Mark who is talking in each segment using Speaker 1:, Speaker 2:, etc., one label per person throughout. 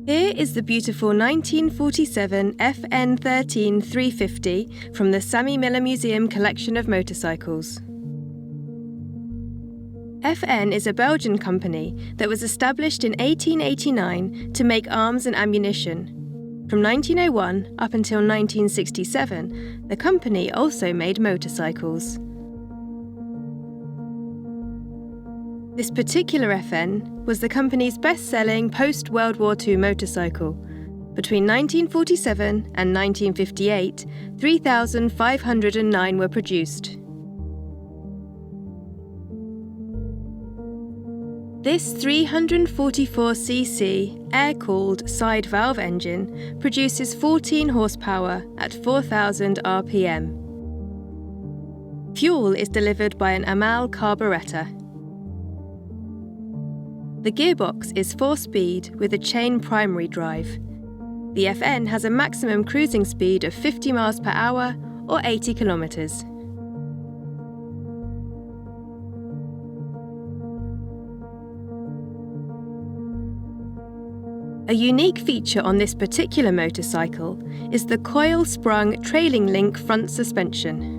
Speaker 1: Here is the beautiful 1947 FN XIII 350 from the Sammy Miller Museum collection of motorcycles. FN is a Belgian company that was established in 1889 to make arms and ammunition. From 1901 up until 1967, the company also made motorcycles. This particular FN was the company's best-selling post-World War II motorcycle. Between 1947 and 1958, 3,509 were produced. This 344cc air-cooled side valve engine produces 14 horsepower at 4,000 RPM. Fuel is delivered by an Amal carburettor. The gearbox is 4-speed with a chain primary drive. The FN has a maximum cruising speed of 50 miles per hour or 80 kilometers. A unique feature on this particular motorcycle is the coil-sprung trailing link front suspension.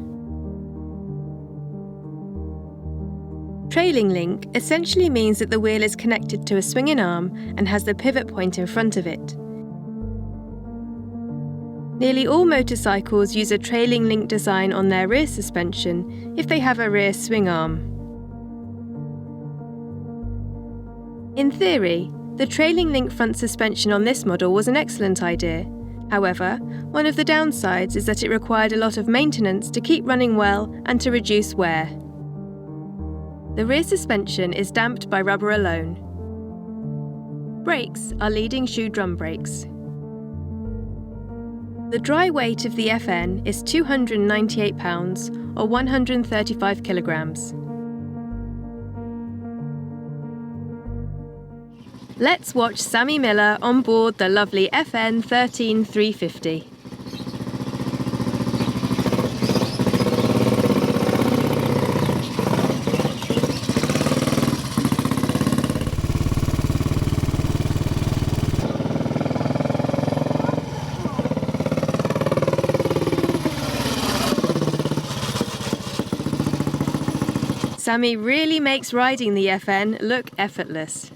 Speaker 1: Trailing link essentially means that the wheel is connected to a swinging arm and has the pivot point in front of it. Nearly all motorcycles use a trailing link design on their rear suspension if they have a rear swing arm. In theory, the trailing link front suspension on this model was an excellent idea. However, one of the downsides is that it required a lot of maintenance to keep running well and to reduce wear. The rear suspension is damped by rubber alone. Brakes are leading shoe drum brakes. The dry weight of the FN is 298 pounds or 135 kilograms. Let's watch Sammy Miller on board the lovely FN XIII 350. Sammy really makes riding the FN look effortless.